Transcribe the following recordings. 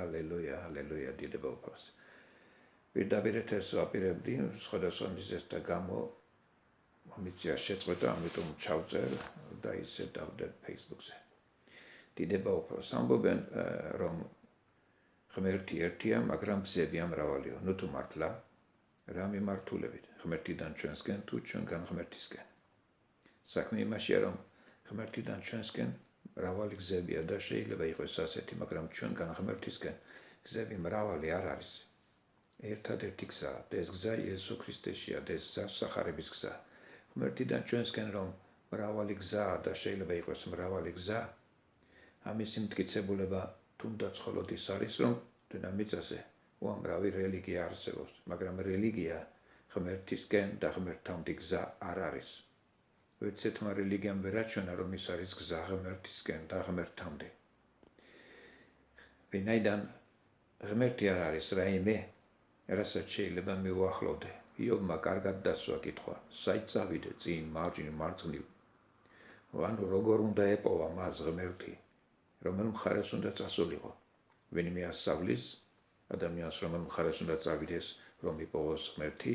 ალელუია, ალელუია, დიდება უფალს. პირდაპირ ეთერს ვაპირებდი, სხვადასხვა მიზეზთა გამო მომიწია შეწყვეტა, ამიტომ ჩავწერ და ისე დავდებ Facebook-ზე. დიდება უფალს. ამბობენ, რომ ღმერთი ერთია, მაგრამ გზებია მრავალია. ნუ თუ მართლა, რა მიმართულებით? ღმერთიდან ჩვენსკენ თუ ჩვენგან ღმერთისკენ. საქმე იმაშია, რომ ღმერთიდან ჩვენსკენ მრავალი გზებია და შეიძლება იყოს ასეთი, მაგრამ ჩვენგან ღმერთისკენ გზები მრავალი არ არის. ერთადერთი გზა და ეს გზა იესო ქრისტეშია და ეს გზა სახარების გზა. ღმერთიდან ჩვენსკენ რომ მრავალი გზაა და შეიძლება იყოს მრავალი გზა, ამის მტკიცებულება თუნდაც მხოლოდ ის არის, რომ დედამიწაზე უამრავი რელიგია არსებობს, მაგრამ რელიგია ღმერთისკენ და ღმერთამდე გზა არ არის. ვეცეთმა რელიგიამ ვერაჩვენა, რომ ის არის გზა ღმერთისკენ და ღმერთამდე. ვინაიდან ღმერთი არ არის რაიმე, რასაც შეიძლება მივუახლოვდე. იობმა კარგად დასვა კითხვა, საით წავიდე, წინ, მარჯვნივ, მარცხნივ. ანუ როგორ უნდა ეპოვა მას ღმერთი, რომელ მხარეს უნდა წასულიყო. ვინმე ასწავლის ადამიანს, რომელ მხარეს უნდა წავიდეს, რომ იპოვოს ღმერთი,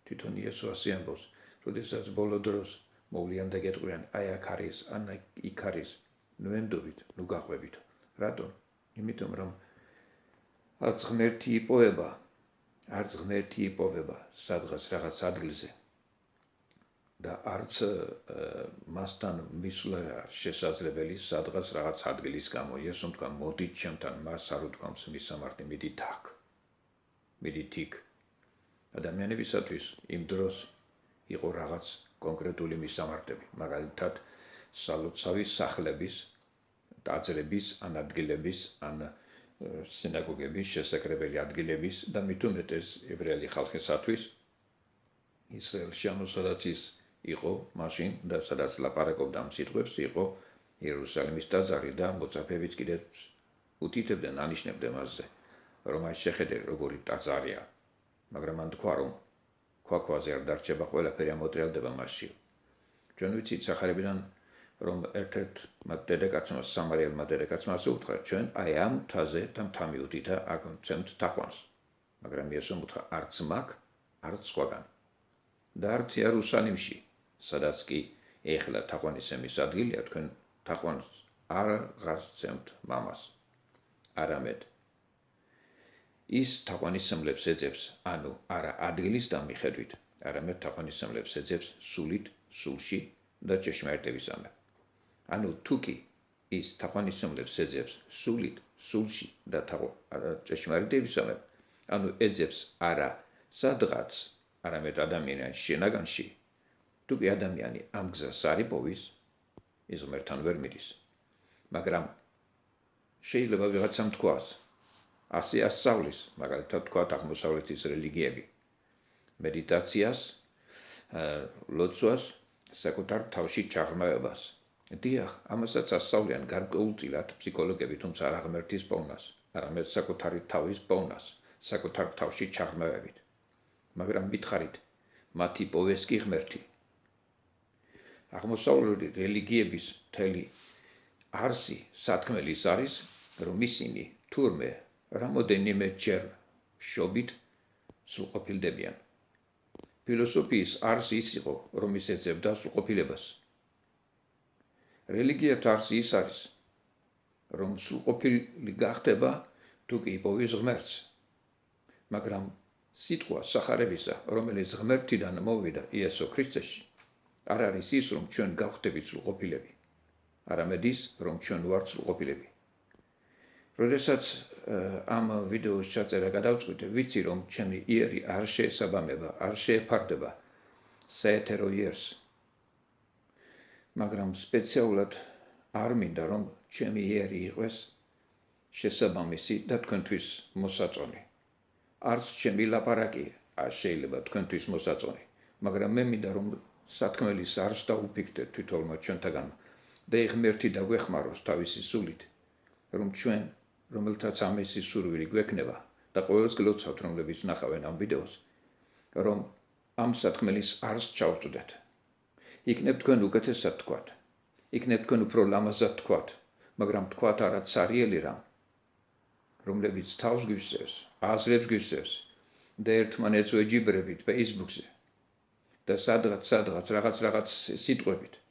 თვითონ იესო ასე ამბობს, როდესაც ბოლო დროს მოვლიან და გეტყვიან, აი აქ არის, ან იქ არის, ნუ ემდობით, ნუ გაყვებით. რატომ? იმიტომ რომ არც ღმერთი იპოვება, არც ღმერთი იპოვება სადღაც რაღაც ადგილზე და არც მასთან მისვლა შესაძლებელი სადღაც რაღაც ადგილის გამო. იესომ თქვა, მოდით ჩემთან, მას არ უთქვამს მისამართი, მიდით აქ, მიდით იქ. ადამიანებისათვის იმ დროს იყო რაღაც კონკრეტული მისამართები, მაგალითად სალოცავის სახლების, ტაძრების, ან ადგილების, ან სინაგოგების, შესაკრებელი ადგილების და მით უმეტეს ებრაელი ხალხისათვის ისრაელში, სადაც ის იყო მაშინ და სადაც ლაპარაკობდა ამ სიტყვებს, იყო იერუსალიმის ტაძარი და მოწაფეებიც კიდევ უთითებდნენ, ანიშნებდნენ მასზე, რომ აი შეხედე როგორი ტაძარია, მაგრამ მან თქვა, რომ ქვაქვაზე არ დარჩება, ყველაფერი ამოტრიალდება მასში. ჩვენ ვიცით სახარებიდან, რომ ერთ-ერთმა დედაკაცმა, სამარიელმა დედაკაცმა ასე უთხრა, ჩვენ აი ამ მთაზე და მთა მივდით და აქ ვცემთ თაყვანს. მაგრამ იესომ უთხრა, არც მაგ, არც სხვაგან. და არც იერუსალიმში, სადაც კი ეხლა თაყვანისცემის ადგილია, თქვენ თაყვანს არ გასცემთ მამას. არამედ ის თაყვანისმცემლებს ეძებს, ანუ არა ადგილის დამიხედვით, არამედ თაყვანისმცემლებს ეძებს სულით, სულში და ჭეშმარიტებისამებრ. ანუ თუ კი ის თაყვანისმცემლებს ეძებს სულით, სულში და ჭეშმარიტებისამებრ, ანუ ეძებს არა სადღაც, არამედ ადამიანის შინაგანში, თუ კი ადამიანი ამ გზას არ იპოვის, ის ღმერთთან ვერ მიდის. მაგრამ შეიძლება ვიღაცამ თქვას, ასე ასწავლის, მაგალითად თქვათ აღმოსავლეთის რელიგიები, მედიტაციას, ლოცვას, საკუთარ თავში ჩაღრმავებას. დიახ, ამასაც ასწავლიან გარკვეულწილად ფსიქოლოგები, თუმცა არა ღმერთის პოვნას, არამედ საკუთარი თავის პოვნას, საკუთარ თავში ჩაღრმავებით. მაგრამ მითხარით, მათ იპოვეს კი ღმერთი. აღმოსავლური რელიგიების მთელი არსი სათქმელის არის, რომ ისინი თურმე რამოდენიმე ჯერ შობით სრულყოფილდებიან. ფილოსოფიის არსი ის იყო, რომ ის ეძებდა სრულყოფილებას. რელიგიათა არსი ის არის, რომ სრულყოფილი გახდება, თუ კი იპოვის ღმერთს. მაგრამ სიტყვა სახარებისა, რომელიც ღმერთიდან მოვიდა იესო ქრისტეში, არ არის ის, რომ ჩვენ გავხდებით სრულყოფილები, არამედ ის, რომ ჩვენ ვართ სრულყოფილები. როდესაც ამ ვიდეოს ჩაწერა გადავწყვიტე, ვიცი, რომ ჩემი იერი არ შეესაბამება, არ შეეფარდება საეთერო იერს. მაგრამ სპეციალურად არ მინდა, რომ ჩემი იერი იყოს შესაბამისი და თქვენთვის მოსაწონი. არც ჩემი ლაპარაკი არ შეიძლება თქვენთვის მოსაწონი, მაგრამ მე მინდა, რომ სათქმელის არს დაუფიქრდეთ თვითონმა ჩვენთაგან და ღმერთი დაგვეხმაროს თავისი სულით, რომ ჩვენ, რომელთაც ამისი სურვილი გვექნება და ყოველს გლოცავთ, რომლებიც ნახავენ ამ ვიდეოს, რომ ამ სათქმელის არს ჩავწვდეთ. იქნებ თქვენ უკეთესად თქვათ, იქნებ თქვენ უფრო ლამაზად თქვათ, მაგრამ თქვათ არა ცარიელი რამ, რომლებიც თავს გვისევს, აზრებს გვისევს და ერთმანეთს ვეჯიბრებით Facebook-ზე და სადღაც რაღაც სიტყვებით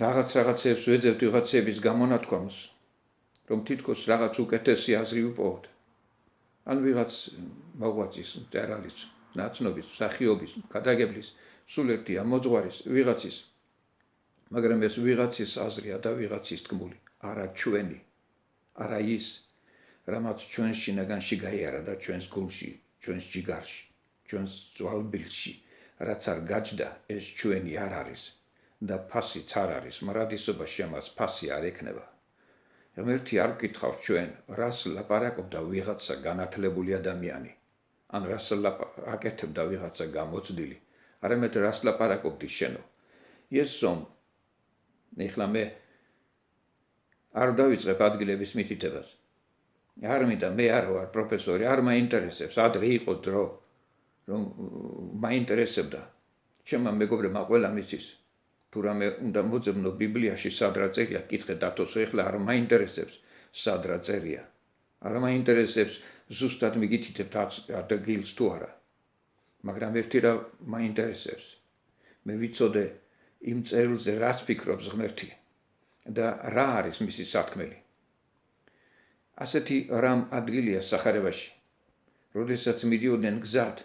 რაღაცებს ვეძებთ ვიღაცების გამონათქვამს, რომ თითქოს რაღაც უკეთესი აზრი ვიპოვოთ. ან ვიღაც მოღვაწის, მწერალის, ნაცნობის, მსახიობის, გადაგებლის, სულ ერთია მოძღვარის, ვიღაცის, მაგრამ ეს ვიღაცის აზრია და ვიღაცის თქმული, არა ჩვენი, არა ის, რამაც ჩვენს შინაგანში გაიარა და ჩვენს გულში, ჩვენს ჯიგარში, ჩვენს ძვალბილში, რაც არ გაჯდა, ეს ჩვენი არ არის და ფასიც არ არის, მარადისობაში ამას ფასი არ ექნება. ღმერთი არ გკითხავს ჩვენ, რას ლაპარაკობდა ვიღაცა განათლებული ადამიანი, ან რას აკეთებდა ვიღაცა გამოცდილი, არამედ რას ლაპარაკობდი შენო. იესომ, ეხლა მე არ დავიწყებ ადგილების მითითებას. არ მინდა, მე არ ვარ პროფესორი, არ მაინტერესებს, ადრე იყო დრო, რომ მაინტერესებდა. ჩემმა მეგობრებმა ყველა მიცის. თუ რამე უნდა მოძებნო ბიბლიაში სადრა წერია, კითხე დათოსო, ეხლა არ მაინტერესებს სადრა წერია. არ მაინტერესებს ზუსტად მიგითითებთ ადგილს თუ არა. მაგრამ ერთი რა მაინტერესებს. მე ვიცოდე იმ წერილზე რას ფიქრობს ღმერთი და რა არის მისი სათქმელი. ასეთი რამ ადგილია სახარებაში. როდესაც მიდიოდნენ გზად,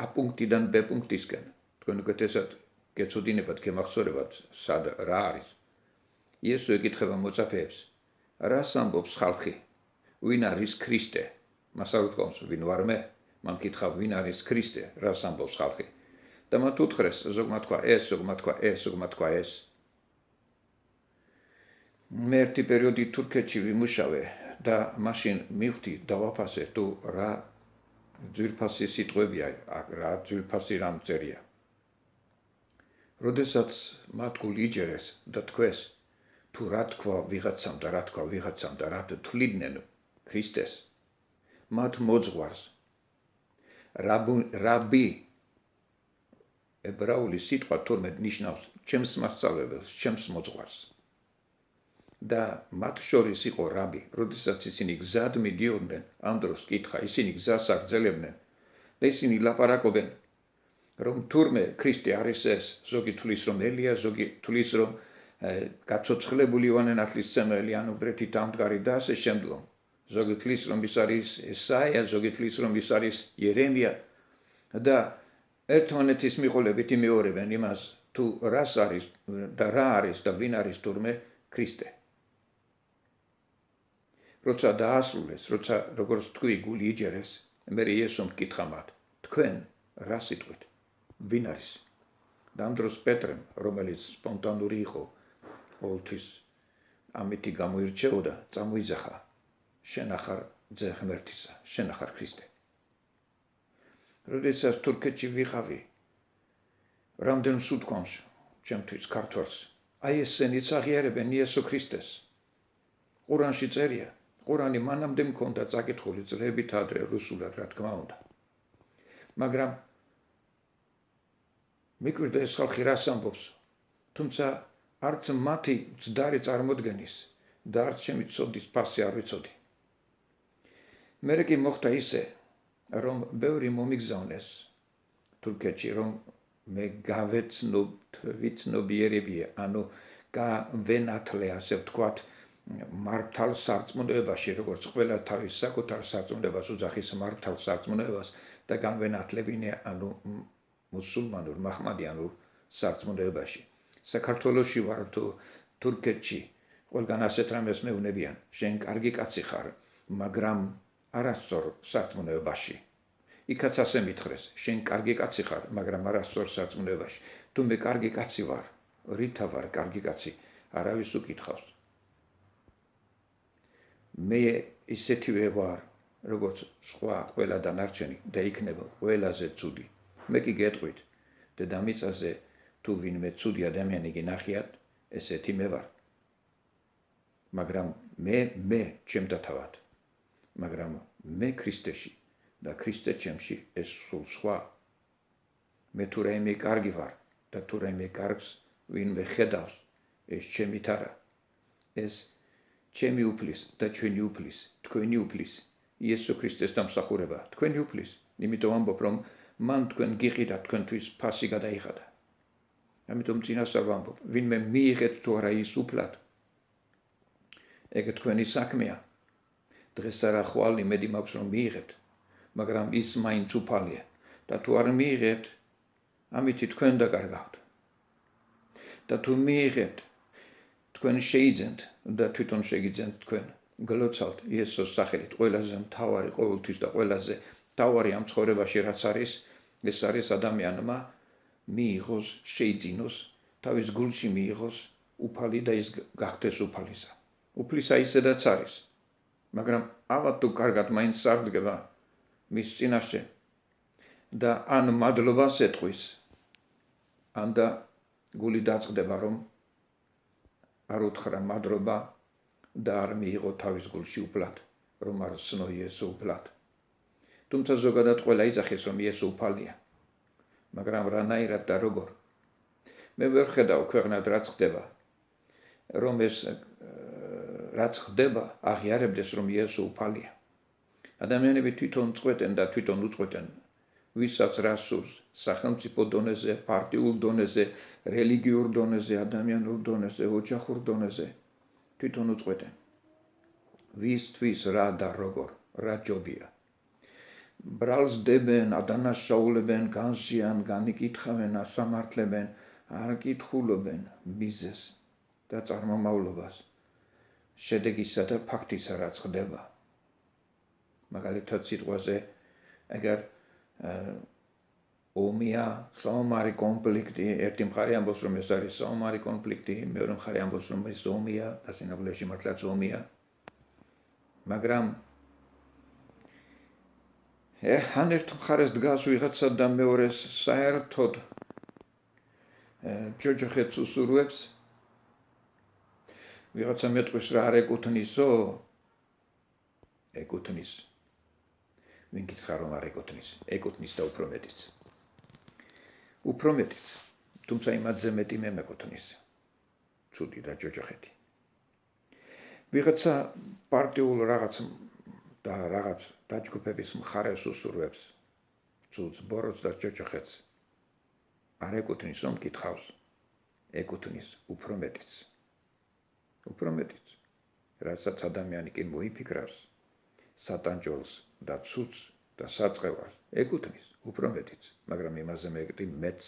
A პუნქტიდან B პუნქტისკენ, თქვენ უკეთესად გეცოდინებათ, გემახსოვრებათ, სად რა არის. იესო ეკითხება მოწაფეებს, რას ამბობს ხალხი? ვინ არის ქრისტე? მას არ უთქვამს, ვინ ვარ მე? მან კითხავ, ვინ არის ქრისტე? რას ამბობს ხალხი? და მათ უთხრეს, ზოგმა თქვა ეს, ზოგმა თქვა ეს, ზოგმა თქვა ეს. მე ერთი პერიოდი თურქეთში ვიმუშავე და მაშინ მივხვდი დავაფასე თუ რა ძვირფასი სიტყვებია, რა ძვირფასი რამ წერია. როდესაც მათ გული იჯერეს და თქვეს, თუ რა თქვა ვიღაცამ და რა თქვა ვიღაცამ და რა თვლიდნენ ქრისტეს, მათ მოძღვარს. რაბი ებრაული სიტყვა თურმე ნიშნავს ჩემს მასწავლებელს, ჩემს მოძღვარს. და მათ შორის იყო რაბი, როდესაც ისინი გზად მიდიოდნენ, ამ დროს კითხა, ისინი გზას აგრძელებდნენ და ისინი ლაპარაკობენ, რომ თურმე ქრისტე არის ეს, ზოგი თვლის რომ ელია, ზოგი თვლის რომ გაცოცხლებული იოანე ნათლისმცემელი, ან უბრალოდ დამდგარი და ასე შემდგომ. ზოგი თვლის რომ ის არის ესაია, ზოგი თვლის რომ ის არის იერემია და ერთმანეთის მიყოლებით იმეორებენ იმას, თუ რას არის და რა არის და ვინ არის თურმე ქრისტე. როცა დაასრულეს, როცა როგორც თქვი გული იჯერეს, მე იესომ კითხა მათ, თქვენ რა სიტყვით? ვინ არის? და ამ დროს პეტრემ, რომელიც სპონტანური იყო, ყოველთვის ამითი გამოირჩეოდა, წამოიძახა, შენ ახარ ძე ღმერთისა, შენ ახარ ქრისტე. როდესაც თურქეთში ვიყავი, რამდენს უთქვამს ჩემთვის ქართველს, აი ესენიც აღიარებენ იესო ქრისტეს. ყურანში წერია, ყურანი მანამდე მქონდა წაკითხული წლებით ადრე რუსულად, რა თქმა უნდა. მაგრამ მიკვირდა ეს ხალხი რას ამბობს, თუმცა არც მათი მცდარი წარმოდგენის და არც ჩემი ცოდის ფასი არ ვიცოდი. მერე კი მოხდა ისე, რომ ბევრი მომიგზავნეს თურქეთში, რომ მე გავეცნობიერებია, ანუ გავენათლე, ასე ვთქვათ, მართალ სარწმუნოებაში, როგორც ყველა თავის საკუთარ სარწმუნოებას უძახის მართალ სარწმუნოებას და განვენათლებინე, ანუ მუსულმანურ, მაჰმადიანურ სარწმუნოებაში. საქართველოში ვარ თუ თურქეთში, ყველგან ასეთ რამეს მეუნებიან, შენ კარგი კაცი ხარ, მაგრამ არასწორ სარწმუნოებაში. იქაც ასე მითხრეს, შენ კარგი კაცი ხარ, მაგრამ არასწორ სარწმუნოებაში. თუ მე კარგი კაცი ვარ, რითა ვარ კარგი კაცი, არავის უკითხავს. მე ისეთივე ვარ, როგორც სხვა ყველა დანარჩენი და იქნება ყველაზე ცუდი. მე კი გეტყვით, დედამიწაზე თუ ვინმე ცუდი ადამიანი გინახიათ, ესეთი მე ვარ. მაგრამ მე ჩემთა თავად. მაგრამ მე ქრისტეში და ქრისტე ჩემში ეს სულ სხვა. მე თუ რაიმე კარგი ვარ და თუ რაიმე კარგს ვინმე ხედავს, ეს ჩემით არა. ეს ჩემი უფლის და ჩვენი უფლის, თქვენი უფლის, იესო ქრისტეს დამსახურება, თქვენი უფლის, იმიტომ ამბობ, რომ მან თქვენ გიყიდათ, თქვენთვის ფასი გადაიხადა. ამიტომ წინასწარ ვამბობ, ვინმე მიიღეთ თუ არა ის უფლად, ეგ თქვენი საქმეა. დღეს არა ხვალ იმედი მაქვს რომ მიიღეთ, მაგრამ ის მაინც უფალია და თუ არ მიიღეთ, ამით თქვენ დაკარგავთ. და თუ მიიღეთ, თქვენ შეიძენთ და თვითონ შეგიძენთ თქვენ. გლოცავთ იესოს სახელით, ყველაზე მთავარი ყოველთვის და ყველაზე მთავარი ამ ცხოვრებაში რაც არის, ეს არის ადამიანმა მიიღოს, შეიძინოს, თავის გულში მიიღოს უფალი და ის გახდეს უფალისა. უფლისა ისედაც არის, მაგრამ ალბათ თუ კარგად მაინც სარდგება მის წინაშე და ან მადლობას ეტყვის, ან და გული დაწყდება, რომ არ უთხრა მადლობა და არ მიიღო თავის გულში უფლად, რომ არ სცნო იესო უფლად. თუმცა ზოგადად ყველა იძახის, რომ იესო უფალია, მაგრამ რანაირად და როგორ. მე ვერ ხედავ ქვეყნად რაც ხდება, რომ ეს რაც ხდება, აღიარებდეს, რომ იესო უფალია. ადამიანები თვითონ წყვეტენ და თვითონ უწყვეტენ, ვისაც რა სურს, სახელმწიფო დონეზე, პარტიულ დონეზე, რელიგიურ დონეზე, ადამიანურ დონეზე, ოჯახურ დონეზე, თვითონ უწყვეტენ. ვისთვის რა და როგორ, რა ჯობია. ბრალს დებენ, ადანაშაულებენ, განზიან, განიკითხავენ, ასამართლებენ, არ კითხულობენ მიზეზს და წარმომავლობას, შედეგისა და ფაქტისა რაც ხდება. მაგალითად სიტყვაზე, ეგერ ომია, საომარი კონფლიქტი, ერთი მხარე ამბობს, რომ ეს არის საომარი კონფლიქტი, მეორე მხარე ამბობს, რომ ეს ომია, დასინაბლეში მართლაც ომია. მაგრამ ან ერთ მხარეს დგას ვიღაცა და მეორეს საერთოდ ჯოჯოხეთს უსურვებს, ვიღაცა მეტყვის რა არ ეკუთვნისო, ეკუთვნის. ვინ გითხრა რომ არ ეკუთვნის, ეკუთვნის და უფრო მეტიც. უფრო მეტიც, თუმცა იმათზე მეტი მე მეკუთვნის. ცუდი და ჯოჯოხეთი. ვიღაცა პარტიულ რაღაც და რაღაც დაჯგუფების მხარეს უსურვებს, ცუდს, ბოროტს და ჯოჯოხეთს. არ ეკუთვნის, რომ გითხავს, ეკუთვნის უფრო მეტიც. უფრო მეტიც, რასაც ადამიანი კი მოიფიქრავს, სატანჯოლს და ცუდს და საწყევას, ეკუთვნის, უფრო მეტიც, მაგრამ იმაზე მეტი მეც.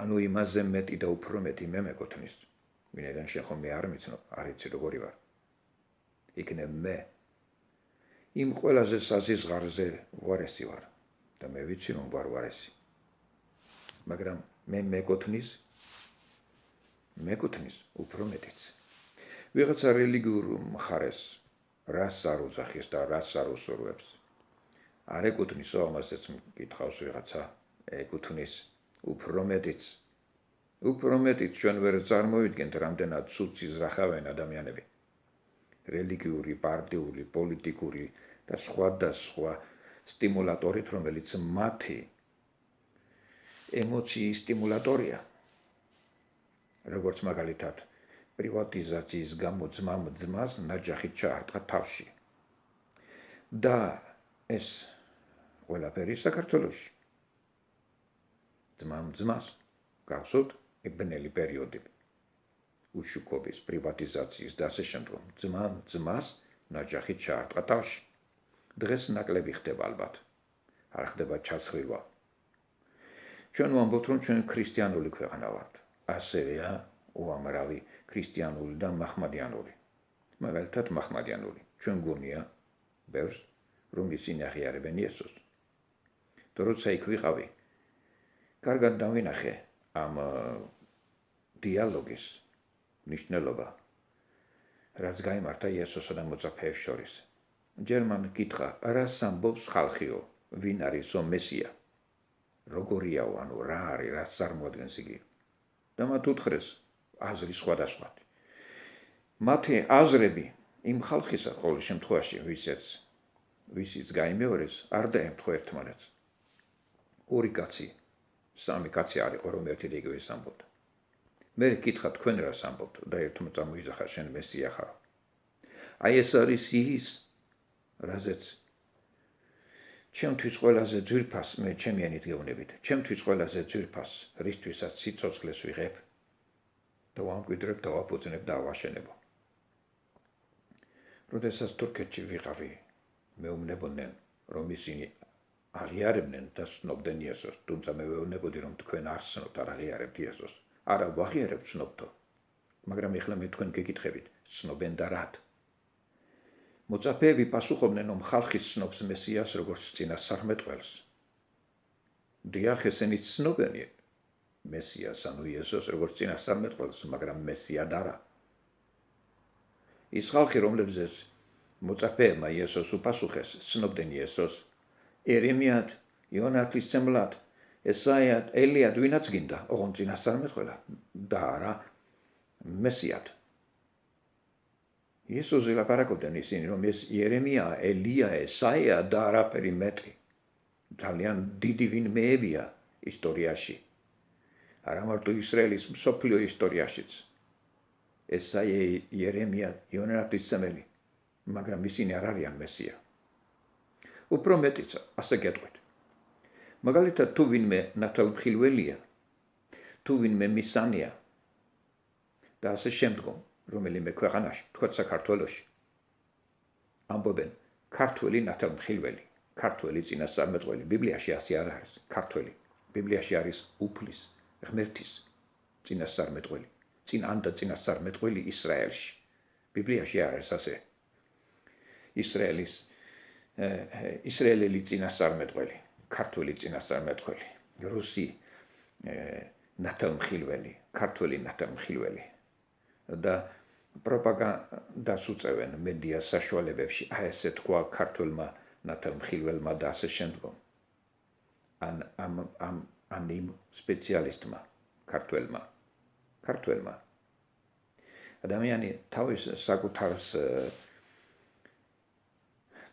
ანუ იმაზე მეტი და უფრო მეტი მე მეკუთვნის. ვინაიდან შენ ხომ მე არ მიცნობ, არ იცი როგორი ვარ. იქნებ მე იმ ყველაზე საზიზღარზე უარესი ვარ და მე ვიცი რომ ვარ უარესი. მაგრამ მე მეკუთვნის უფრო მეტიც. ვიღაცა რელიგიურ მხარეს რას არ უძახის და რას არ უსურვებს. არ ეკუთვნისო, ამასაც მკითხავს ვიღაცა, ეკუთვნის უფრო მეტიც. უფრო მეტიც ჩვენ ვერ წარმოვიდგენთ, რამდენად ცუდს იზრახავენ ადამიანები. რელიგიური, პარტიული, პოლიტიკური და სხვა სტიმულატორით, რომელიც მათი ემოციის სტიმულატორია. როგორც მაგალითად, პრივატიზაციის გამო ძმას ნაჯახით ჩაარტყა თავში. და ეს ყველაფერი საქართველოში. ძმას გახსოვთ ბნელი პერიოდები. უშუქობის, პრივატიზაციის და ასე შემდგომ. ძმას ნაჯახით ჩაარტყა თავში. დღეს ნაკლები ხდება ალბათ. არ ხდება ჩაცხრილვა. ჩვენ ვამბობთ, რომ ჩვენ ქრისტიანული ქვეყანა ვართ. ასევეა უამრავი ქრისტიანული და მაჰმადიანული. მაგალითად მაჰმადიანული. ჩვენ გონია ბევრს, რომ ისინი აღიარებენ იესოს. და როცა იქ ვიყავი, კარგად დავინახე ამ დიალოგის მნიშვნელობა, რაც გაიმართა იესოსა და მოწაფეებს შორის. ჯერ მან კითხა, რას ამბობს ხალხიო, ვინ არისო მესია? როგორიაო, ანუ რა არის, რაც წარმოადგენს იგი? და მათ უთხრეს აზრი სხვადასხვადი. მათი აზრები იმ ხალხისა ყოველ შემთხვევაში, ვისიც გაიმეორეს, არ დაემთხვა ერთმანეთს. ორი კაცი, სამი კაცი არ იყო, რომ ერთი და იგივეს ამბობდა. მე კითხა, თქვენ რას ამბობთ და ერთმა წამოიძახა, შენ მესია ხარ. აი ეს არის ის, რაზეც ჩემთვის ყველაზე ძვირფას მე ჩემიანით გეუბნებით. ჩემთვის ყველაზე ძვირფას, რისთვისაც სიცოცხლეს ვიღებ და ვამკვიდრებ და ვაფუძნებ და ავაშენებო. როდესაც თურქეთში ვიყავი, მეუბნებოდნენ, რომ ისინი აღიარებდნენ და ცნობდნენ იესოს, თუმცა მე ვეუბნებოდი, რომ თქვენ არ ცნობთ, არ აღიარებთ იესოს. არა, ვაღიარებთ, ცნობთო. მაგრამ ეხლა მე თქვენ გეკითხებით, ცნობენ და რად? მოწაფეები პასუხობდნენ, რომ ხალხი ცნობს მესიას როგორც წინასწარმეტყველს. დიახ, ესენი ცნობენ მესიას, ანუ იესოს როგორც წინასწარმეტყველს, მაგრამ მესიად არა. ის ხალხი, რომლებზეც მოწაფეებმა იესოს უპასუხეს, ცნობდნენ იესოს, ერემიად, იონათლისმცემლად, ესაიად, ელიად, ვინაც გინდა, ოღონდ წინასწარმეტყველად და არა მესიად. იესოზე ლაპარაკობდნენ ისინი, რომ ეს იერემია, ელია, ესაია და არაფერი მეტი. ძალიან დიდი ვინმეებია ისტორიაში. არა მარტო ისრაელის, მსოფლიო ისტორიაშიც. ესაია, იერემია, იონათლისმცემელი, მაგრამ ისინი არ არიან მესია. უფრო მეტიც, ასე გეტყვით. მაგალითად, თუ ვინმე ნათალმხილველია, თუ ვინმე მისანია და ასე შემდგომ, რომელიმე ქვეყანაში, თქვათ საქართველოში, ამბობენ ქართველი ნათალმხილველი, ქართველი წინასწარმეტყველი. ბიბლიაში ასე არ არის. ქართველი ბიბლიაში არის უფლის, ღმერთის წინასწარმეტყველი, წინანდა წინასწარმეტყველი ისრაელში. ბიბლიაში არ არის ასე. ისრაელელი წინასწარმეტყველი, ქართველი წინასწარმეტყველი, რუსი ნათალმხილველი, ქართველი ნათალმხილველი. და პროპაგანდას უწევენ მედია საშუალებებში, აი ესე თქვა ქართველმა ნათალმხილველმა და ასე შემდგომ. ან იმ სპეციალისტმა, ქართველმა. ადამიანი თავის საკუთარს,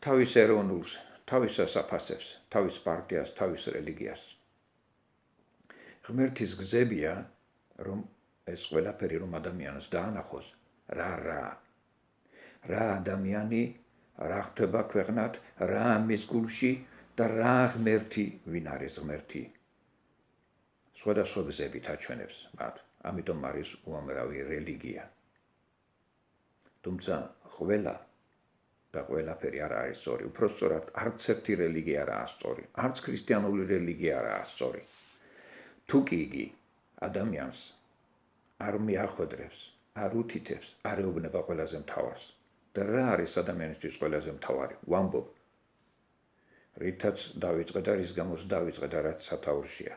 თავის ეროვნულს, თავის საფასებს, თავის პარტიას, თავის რელიგიას. ღმერთის გზებია, რომ ეს ყველაფერი რომ ადამიანს დაანახოს, რა ადამიანი, რა ხდება ქვეყნად, რა მის გულში და რა ღმერთი, ვინ არის ღმერთი. სხვადასხვა გზებით აჩვენებს მათ, ამიტომ არის უამრავი რელიგია. თუმცა ყველაფერი არ არის სწორი. უფრო სწორად, არც ერთი რელიგია არაა სწორი, არც ქრისტიანული რელიგია არაა სწორი. თუ კი იგი ადამიანს არ მიახვედრებს, არ უთითებს, არ ეუბნება ყველაზე მთავარს. და რა არის ადამიანისთვის ყველაზე მთავარი? ვამბობ, რითაც დავიწყე და რის გამოც დავიწყე და რაც სათაურშია.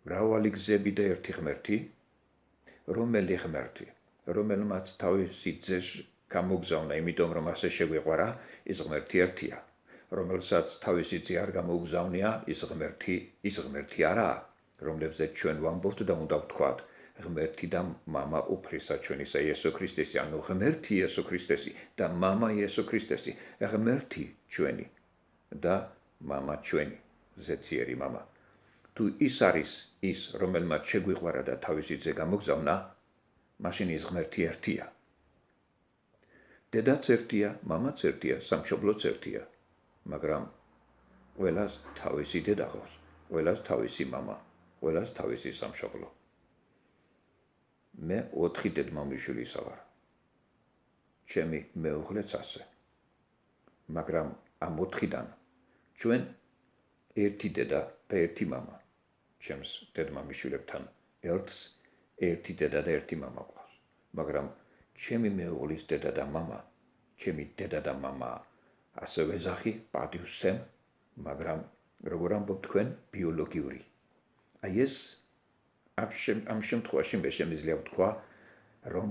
მრავალი გზები და ერთი ღმერთი, რომელი ღმერთი, რომელმაც თავისი ძეს გამოგზავნა, იმიტომ რომ ასე შეგვიყვარა, ის ღმერთი ერთია. რომელსაც თავისი ძე არ გამოგზავნია, ის ღმერთი არაა, რომლებზეც ჩვენ ვამბობთ და უნდა ვთქვათ. ღმერთი და მამა უფლისა ჩვენისა იესო ქრისტესი, ანუ ღმერთი იესო ქრისტესი და მამა იესო ქრისტესი, ღმერთი ჩვენი და მამა ჩვენი, ზეციერი მამა. თუ ის არის ის, რომელმაც შეგვიყვარა და თავისი ძე გამოგზავნა, მაშინ ის ღმერთი ერთია. დედაც ერთია, მამაც ერთია, სამშობლოც ერთია, მაგრამ ყველას თავისი დედა ყავს, ყველას თავისი მამა, ყველას თავისი სამშობლო. მე 4 დედმამიშვილისა ვარ. ჩემი მეუღლეც ასე. მაგრამ ამ 4-დან ჩვენ ერთი დედა და ერთი მამა. ჩემს დედმამიშვილებთან ერთს ერთი დედა და ერთი მამა ყავს. მაგრამ ჩემი მეუღლის დედა და მამა, ჩემი დედა და მამა ასევე ეძახი, პატივსცემ, მაგრამ როგორ ამბობ თქვენ, ბიოლოგიური. აი ეს ამ შემთხვევაში მე შემიძლია ვთქვა, რომ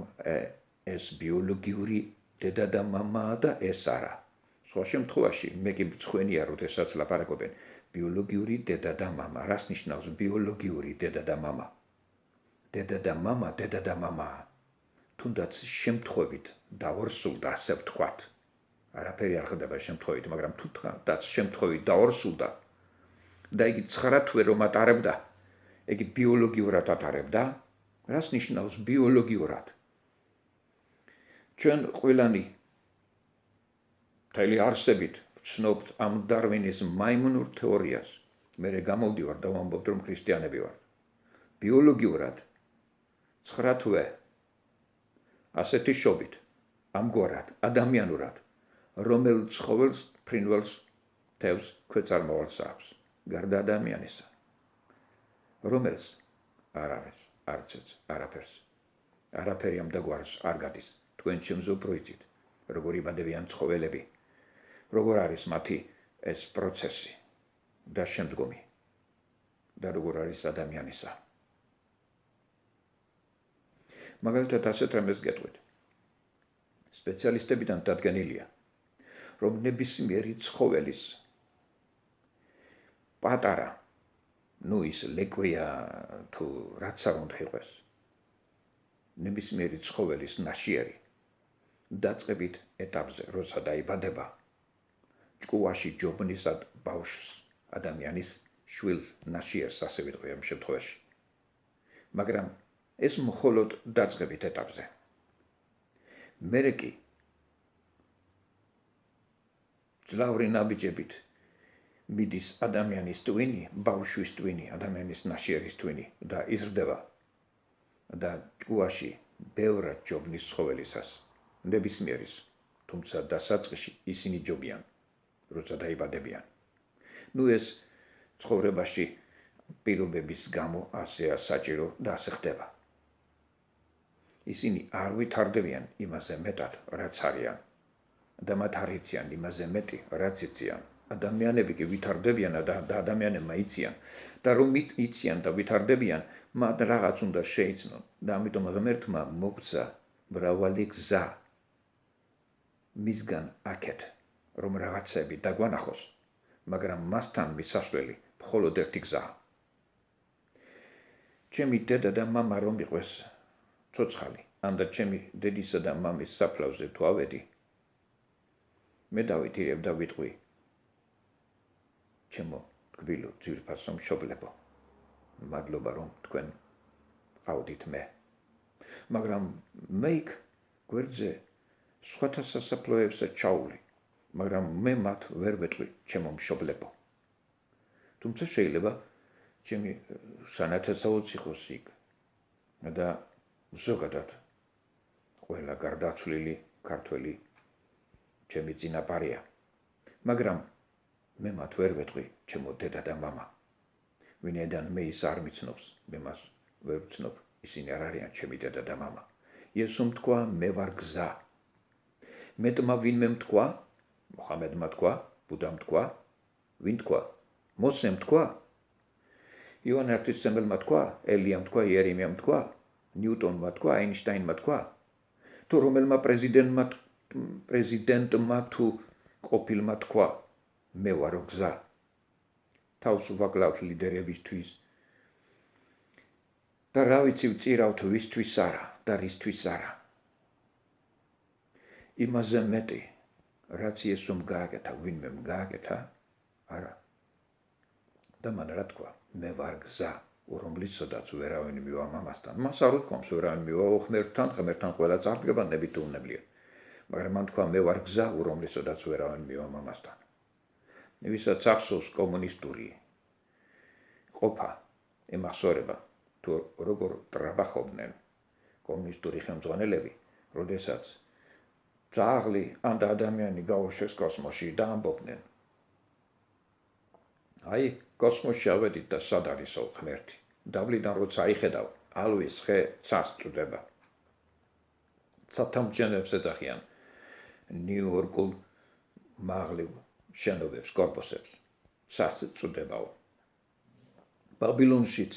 ეს ბიოლოგიური დედა და მამაა და ეს არა. სხვა შემთხვევაში მე კი მწვენია, როდესაც ლაპარაკობენ ბიოლოგიური დედა და მამა. რას ნიშნავს ბიოლოგიური დედა და მამა? დედა და მამაა. თუნდაც შემთხვევით დაორსულდა, ასე ვთქვათ. არაფერი არ ხდება შემთხვევით, მაგრამ თუნდაც შემთხვევით დაორსულდა და იგი 9 თვე რომ ატარებდა, იგი ბიოლოგიურად ატარებდა. რას ნიშნავს ბიოლოგიურად? ჩვენ ყველანი მთელი არსებით ვცნობთ ამ დარვინის მაიმუნურ თეორიას. მე გამოვდივარ და ვამბობთ, რომ ქრისტიანები ვართ. ბიოლოგიურად 9 თვე ასეთი შობით, ამგვარად, ადამიანურად, რომელ ცხოველს, ფრინველს, თევზს ქვეწარმავალს აქვს, გარდა ადამიანისა, რომელს არავის, არცეც, არაფერს, არაფერი ამ დაგვარს არ გადის. თქვენ ჩემზე უფრო იცით, როგორ იბადებიან ცხოველები, როგორ არის მათი ეს პროცესი და შემდგომი და როგორ არის ადამიანისა. მაგალითად ასეთ რამეს გეტყვით. სპეციალისტებიდან დადგენილია, რომ ნებისმიერი ცხოველის პატარა, ის ლეკვია თუ რაც არ უნდა იყოს, ნებისმიერი ცხოველის ნაშიერი დაწყებით ეტაპზე, როცა დაიბადება, ჭკუაში ჯობნისად ბავშვს, ადამიანის შვილს ნაშიერს ასე ვიტყვი ამ შემთხვევაში. მაგრამ ეს მხოლოდ დაწყებით ეტაპზე. მერე კი ძლავრი ნაბიჯებით მიდის ადამიანის ტვინი, ბავშვის ტვინი, ადამიანის ნაშიერის ტვინი და იზრდება და ჭკუაში ბევრად ჯობნის ცხოველისას, ნებისმიერის, თუმცა დასაწყისში ისინი ჯობიან, როცა დაიბადებიან. ეს ცხოვრებაში პირობების გამო ასეა საჭირო და ასე ხდება. ისინი არ ვითარდებიან იმაზე მეტად, რაც არიან და მათ არ იციან იმაზე მეტი, რაც იციან. ადამიანები კი ვითარდებიან და ადამიანებმა იციან და რომ იციან და ვითარდებიან, მათ რაღაც უნდა შეიცნონ და ამიტომ ღმერთმა მოგცა მრავალი გზა მისგან აქეთ, რომ რაღაცები დაგვანახოს, მაგრამ მასთან მისასვლელი მხოლოდ ერთი გზაა. ჩემი დედა და მამა რომ იყვეს ცოცხალი, ანდა ჩემი დედისა და მამის საფლავზე თუ ავედი, მე დავითირებ და ვიტყვი, ჩემო ტკბილო ძვირფასო მშობლებო, მადლობა რომ თქვენ ყავდით მე. მაგრამ მე იქ გვერდზე სხვათა სასაფლაოებსაც ჩაული, მაგრამ მე მათ ვერ ვეტყვი, ჩემო მშობლებო. თუმცა შეიძლება ჩემი სანათესაოც იყოს იქ და ზოგადად ყველა გარდაცვლილი ქართველი ჩემი წინაპარია, მაგრამ მე მათ ვერ ვეტყვი, ჩემო დედა და მამა. ვინაიდან მე ის არ მიცნობს, მე მას ვერ ვცნობ, ისინი არ არიან ჩემი დედა და მამა. იესუმ თქვა, მე ვარ გზა. მეტმა ვინმე თქვა, მუჰამედმა თქვა, ბუდამ თქვა, ვინ თქვა? მოსემ თქვა? იოანე ღვთისმსხმელმა თქვა, ელიამ თქვა, იერემიამ თქვა, ნიუტონმა თქვა, აინშტაინმა თქვა? თუ რომელმა პრეზიდენტმა თუ ყოფილმა თქვა, მე ვარო გზა. თავს ვაკლავთ ლიდერებისთვის და რა ვიცი ვწირავთ ვისთვის არა და რისთვის არა. იმაზე მეტი, რაც იესუმ გააკეთა, ვინმემ გააკეთა, არა. და მან რა თქვა, მე ვარ გზა, რომლისთვისაც ვერავინ მივა მამასთან. მას არ უთქვამს ვერავინ მივა ღმერთთან, ღმერთთან ყველა წარდგება ნებით უნებლიე. მაგრამ მან თქვა, მე ვარ გზა, რომლისთვისაც ვერავინ მივა მამასთან. ვისაც ახსოვს კომუნისტური ყოფა, ემახსოვრება, თუ როგორ ტრაბახობდნენ კომუნისტური ხელმძღვანელები, როდესაც ძაღლი ან ადამიანი გაუშვეს კოსმოსში და ამბობდნენ. აი, კოსმოსში ავედით და სად არისო ღმერთი. დაბლიდან როცა აიხედავ, ალვის ხე ცას წვდება. ცათამბჯენებს ეძახიან ნიუ-იორკულ მაღლივ შენობებს, კორპუსებს. ცას წვდებაო. ბაბილონშიც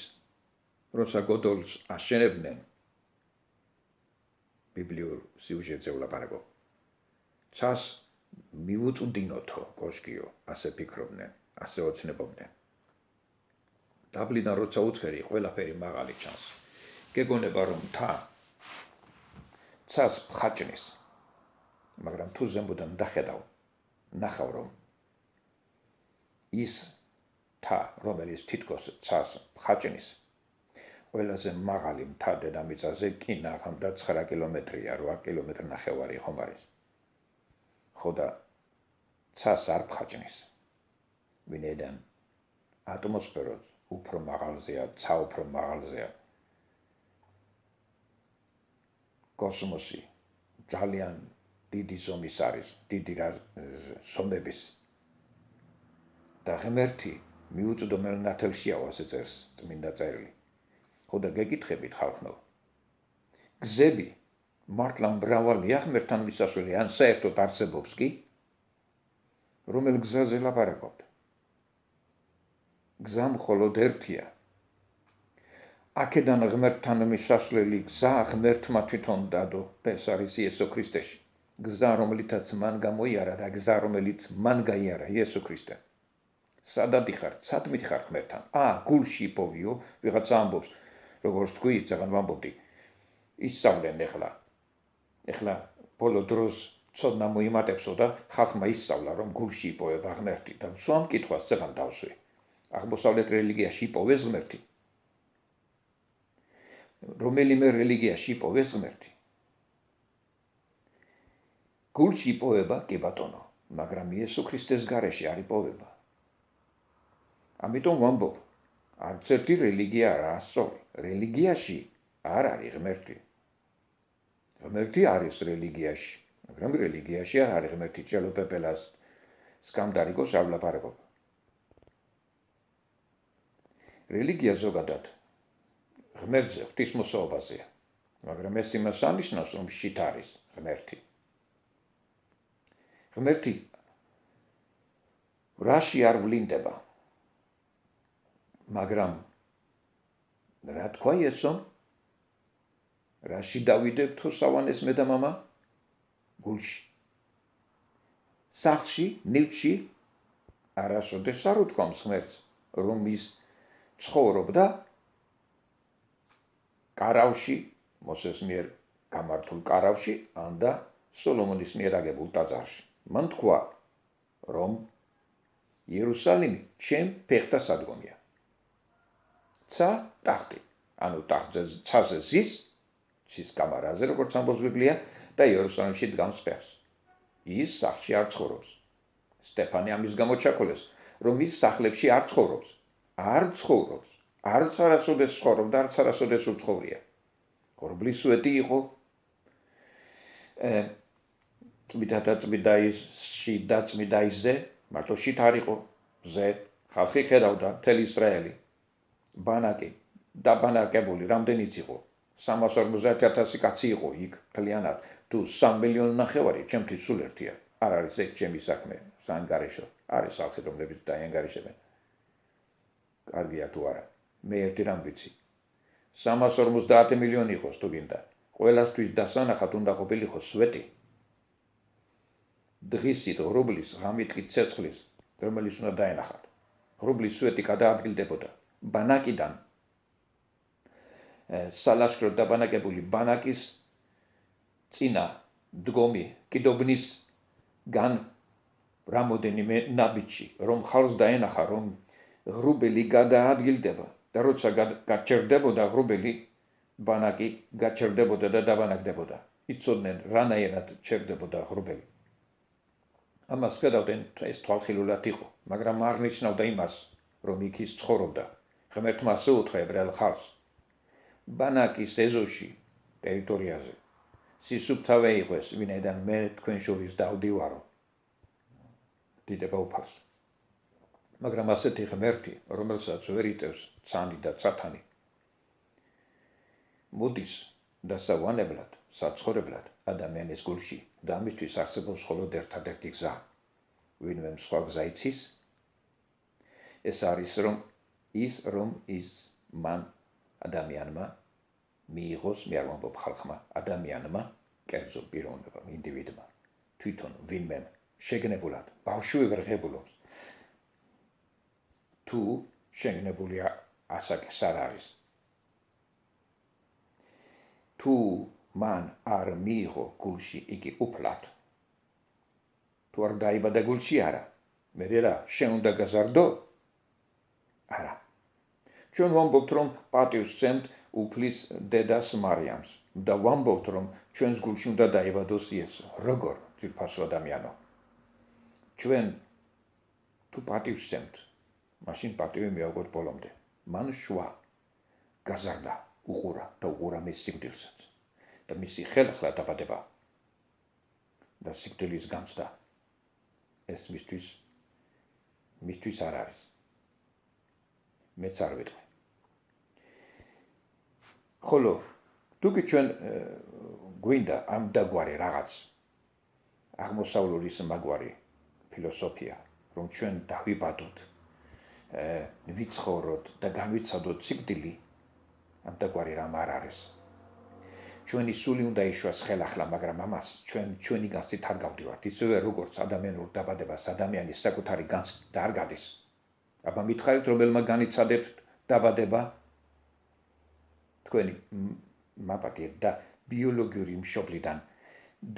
როცა გოდოლს აშენებდნენ, ბიბლიურ სიუჟეტზე ვლაპარაკობ. ცას მიუწვდინოთო კოშკიო, ასე ფიქრობდნენ, ასე ოცნებობდნენ. დაბლიდან როცა უცხერი, ყველაფერი მაღალი ჩანს. გეგონება რომ ცას მხაჭნის, მაგრამ თუ ზემოდან დახედავ, ნახავ რომ ის რომელიც თითქოს ცას მხაჭნის, ყველაზე მაღალი მთა დედამიწაზე კი ნახამდა 9 კილომეტრია, 8 კილომეტრი ნახევარი ხომ არის. ხო და ცას არ ფხაჭნის. ვინაიდან ატმოსფერო უფრო მაღალზეა, ცა უფრო მაღალზეა. კოსმოსი ძალიან დიდი ზომის არის, დიდი ზომების. და ღმერთი მიუწვდო მელნათელშიაო ასე წერს წმინდა წერილი. ხო და გეკითხებით ხალხო. გზები მართლა მრავალია ღმერთთან მისასვლელი, ან საერთოდ არსებობს კი? რომელ გზაზე ლაპარაკობთ? გზა მხოლოდ ერთია. აქედან ღმერთთან მისასვლელი გზა ღმერთმა თვითონ დადო და ეს არის იესო ქრისტეში. გზა რომელიცაც მან გამოიარა და გზა რომელიც მან გაიარა იესო ქრისტე. სადად იხარ, სად მიდიხარ ღმერთთან? გულში იპოვიო, ვიღაცა ამბობს, როგორც თქვი, ძალიან ვამბობდი. ისწავლენ ეხლა ბოლო დროს ცოდნა მოიმატებსო და ხალხმა ისწავლა, რომ გულში იპოვება ღმერთი და სულ მკითხვას ძალიან დავსვი. აღმოსავლეთ რელიგიაში იპოვეს ღმერთი. რომელიმე რელიგიაში იპოვეს ღმერთი. გულში იპოვება კი ბატონო, მაგრამ იესო ქრისტეს გარეშე არ იპოვება. ამიტომ ვამბობ, არც ერთი რელიგია არ ასწორ. რელიგიაში არ არის ღმერთი. ღმერთი არის რელიგიაში, მაგრამ რელიგიაში არ არის ღმერთი. ჭელო პეპელას სკანდარიკოს არ ვლაპარაკობ. რელიგია ზოგადად ღმერთზე, ღვთისმოსაობაზეა, მაგრამ ეს იმას ამნიშნავს, რომ შით არის ღმერთი. ღმერთი რაში არ ვლინდება, მაგრამ რა თქვა იესომ? რაში დავიდებ თუ სავანეს მე და მამა? გულში. სახლში, ნივთში არასოდეს არ უთქვამს ღმერთს, რომ ის ცხოვრობდა კარავში, მოსეს მიერ გამართულ კარავში, ან და სოლომონის მიერ აგებულ ტაძარში. მან თქვა, რომ იერუსალიმი ჩემ ფეხთა სადგომია. ცა ტახტი, ანუ ცაზე ზის კამარაზე, როგორც ამბობს ბიბლია, და იერუსალიმში დგამს ფეხს. ის სახლში არ ცხოვრობს. სტეფანე ამის გამო ჩაქოლეს, რომ ის სახლებში არ ცხოვრობს. არ ცხოვრობს. არც არასოდეს ცხოვრობდა, არც არასოდეს უცხოვრია. ღრუბლის სვეტი იყო. წმიდათა წმიდაისში და წმიდაისზე, მარტო შით არ იყო. ზე ხალხი ხედავდა მთელი ისრაელი. ბანაკი დაბანაკებული რამდენიც იყო? 350,000 კაცი იყო იქ მთლიანად. თუ 3,5 მილიონი ჩემთვის სულ ერთია. არ არის ეგ ჩემი საქმე, საანგარიშო. არის ხალხი, რომლებიც დაიანგარიშებენ. კარგია თუ არა. მე ერთი რამ ვიცი. 350 მილიონი იყოს თუ გინდა. ყველასთვის დასანახად უნდა ყოფილიყო სვეტი. დღისით ღრუბლის, ღამითკით ცეცხლის, რომელიც უნდა დაენახათ. ღრუბლის სვეტი გადაადგილდებოდა ბანაკიდან. სალაშქროდ დაბანაკებული ბანაკის წინა დგომი კიდობნისგან რამოდენიმე ნაბიჯში, რომ ხალხს დაენახა, რომ ღრუბელი გადაადგილდება და როცა გაჩერდებოდა ღრუბელი, ბანაკი გაჩერდებოდა და დაბანაკდებოდა. იცოდნენ რანაირად ჩერდებოდა ღრუბელი. ამას ხედავდნენ, ეს თვალხილულად იყო, მაგრამ არ ნიშნავდა იმას, რომ იქ ის ცხოვრობდა. ღმერთმა შეუთხა ებრაელ ხალხს. ბანაკის ეზოში, ტერიტორიაზე, სისუფთავე იყვეს, ვინაიდან მე თქვენ შორის დავდივარო. დიდება უფალს. მაგრამ ასეთი ღმერთი, რომელსაც ვერ იტევს ცანი და ცათანი, მოდის დასავანებლად, საცხოვრებლად ადამიანის გულში და ამისთვის არსებობს მხოლოდ ერთადერთი გზა. ვინმე სხვა გზა იცის? ეს არის რომ ის მან ადამიანმა მიიღოს, მე არ ვამბობ ხალხმა, ადამიანმა, კერძო პიროვნებამ, ინდივიდმა, თვითონ ვინმე შეგნებულად, ბავშვი ვერ ღებულობს. თუ შეგნებული ასაკის არ არის. თუ მან არ მიიღო გულში იგი უფლად. თუ არ დაიბადა გულში არა. მე რა, შენ უნდა გაზარდო? არა. ჩვენ ვამბობთ, რომ პატივს სცემთ უფლის დედას მარიამს და ვამბობთ, რომ ჩვენს გულში უნდა დაიბადოს იესო. როგორ, ძვირფასო ადამიანო? ჩვენ თუ პატივს ვცემთ, მაშინ პატივი მიაუღოთ ბოლომდე. მან შვა გაზარდა, უყურა და უყურა მის სიკვდილსაც. და მისი ხელახლა დაბადება და სიკვდილის გამცდა ეს მისთვის არ არის. მეც არ ვიტყვი. ხოლო თუკი ჩვენ გვინდა ამ დაგვარი რაღაც აღმოსავლურის მაგვარი ფილოსოფია, რომ ჩვენ დავიბადოთ, ვიცხოვროთ და განვიცადოთ სიკვდილი, ამ დაგვარი რამ არ არის. ჩვენი სული უნდა იშვას ხელახლა, მაგრამ ამას ჩვენი განცდით არ გავდივართ. ისევე როგორც ადამიანურ დაბადებას ადამიანის საკუთარი განცდა არ გადის. აბა მითხარით, რომელმა განიცადეთ დაბადება თქვენი მაპატიეთ და ბიოლოგიური მშობლიდან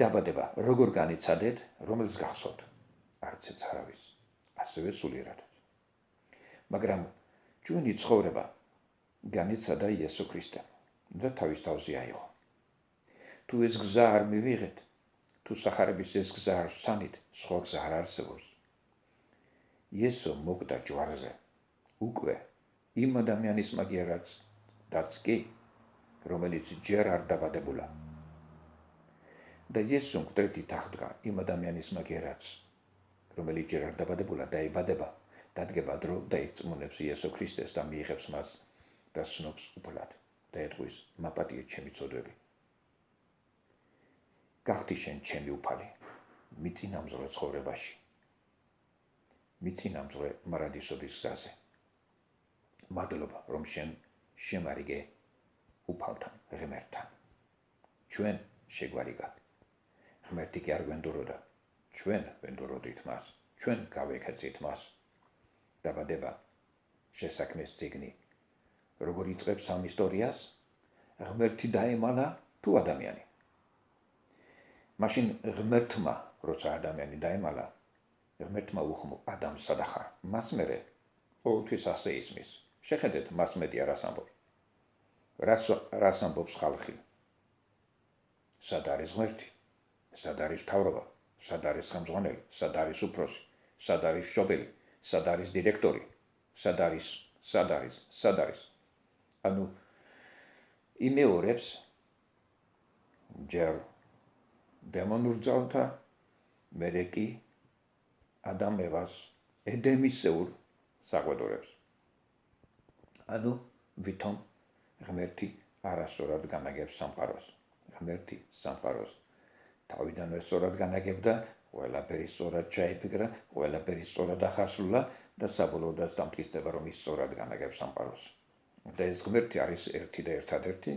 დაბადება როგორ განიცადეთ, რომელს გახსოვთ? არცეც არავის, ასევე სულიერადაც. მაგრამ ჩვენი ცხოვრება განიცადა იესო ქრისტემ და თავის თავზე აიღო. თუ ეს გზა არ მივიღეთ, თუ სახარების ეს გზა არ ვსანით, სხვა გზა არ არსებობს. იესო მოკდა ჯვარზე უკვე იმ ადამიანის მაგიარადაც კი, რომელიც ჯერ არ დაბადებულა. და იესო მკვდრეთით აღდგა იმ ადამიანის მაგიარადაც, რომელიც ჯერ არ დაბადებულა, დაიბადება, დადგება დრო და ირწმუნებს იესო ქრისტეს და მიიღებს მას და სნობს უფლად და ეტყვის, მაპატიეთ ჩემი ცოდვები. გახდი შენ ჩემი უფალი, მიწინამძღვრე ცხოვრებაში, მიწინამძღვრე მარადისობის გზაზე. მადლობა, რომ შენ შემარიგე უფალთან, ღმერთთან. ჩვენ შეგვარიგა. ღმერთი კი არ გვენდუროდა, ჩვენ ვენდუროდით მას, ჩვენ გავეკეცით მას. დაბადება შესაქმეს წიგნი. როგორ იწყებს ამ ისტორიას? ღმერთი დაემალა თუ ადამიანი? მაშინ ღმერთმა, როცა ადამიანი დაემალა, ღმერთმა უხმო ადამს სად ახარ? მას მერე ყოველთვის ასე ისმის. შეხედეთ, მას მეტი არას ამბობს. რას ამბობს ხალხი? სად არის ღმერთი? სად არის მთავრობა? სად არის ხელმძღვანელი? სად არის უფროსი? სად არის მშობელი? სად არის დირექტორი? სად არის? ანუ იმეორებს ჯერ დემონურ ძალთა, მერე კი ადამიანს ედემისეულ საყვედურებს. ანუ ვითომ ღმერთი არასწორად განაგებს სამყაროს. ღმერთი სამყაროს თავიდანვე სწორად განაგებდა, ყველაფერი სწორად ჩაიფიქრა, ყველაფერი სწორად ახასრულა და საბოლოოდაც დამტკიცდება, რომ ის სწორად განაგებს სამყაროს. და ეს ღმერთი არის ერთი და ერთადერთი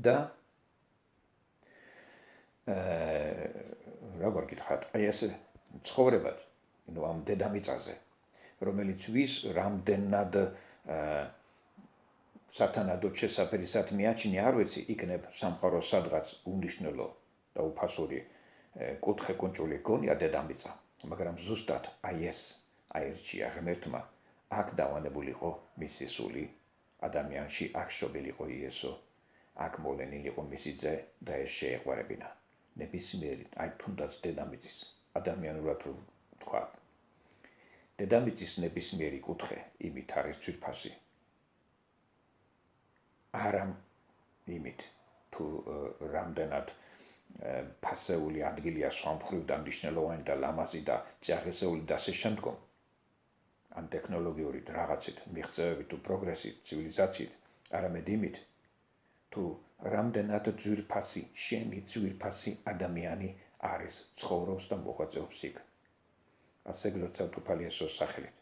და როგორ გითხრათ, აი ეს ცხოვრებად, ამ დედამიწაზე, რომელიც ვის რამდენად სათანადოდ შესაფერისად მიაჩნია, არ ვიცი, იქნებ სამყაროს სადღაც უმნიშვნელო და უფასური კუთხე კუნჭული გონია დედამიწა, მაგრამ ზუსტად აი ეს აირჩია ღმერთმა, აქ დავანებულიყო მისი სული ადამიანში, აქ შობილიყო იესო, აქ მოვლენილიყო მისი ძე და ეს შეეყვარებინა. ნებისმიერი, აი თუნდაც დედამიწის, ადამიანურად რო ვთქვა, დედამიწის ნებისმიერი კუთხე იმით არის ძვირფასი. არა იმით, თუ რამდენად ფასეული ადგილია სხვა მხრივ და მნიშვნელოვანი და ლამაზი და წიაღისეული და ასე შემდგომ. ან ტექნოლოგიური რაღაცით, მიღწევებით თუ პროგრესით, ცივილიზაციით, არამედ იმით, თუ რამდენად ძვირფასი, შენი ძვირფასი ადამიანი არის, ცხოვრობს და მოღვაწეობს იქ. ასე გლოცავთ უფალი იესოს სახელით.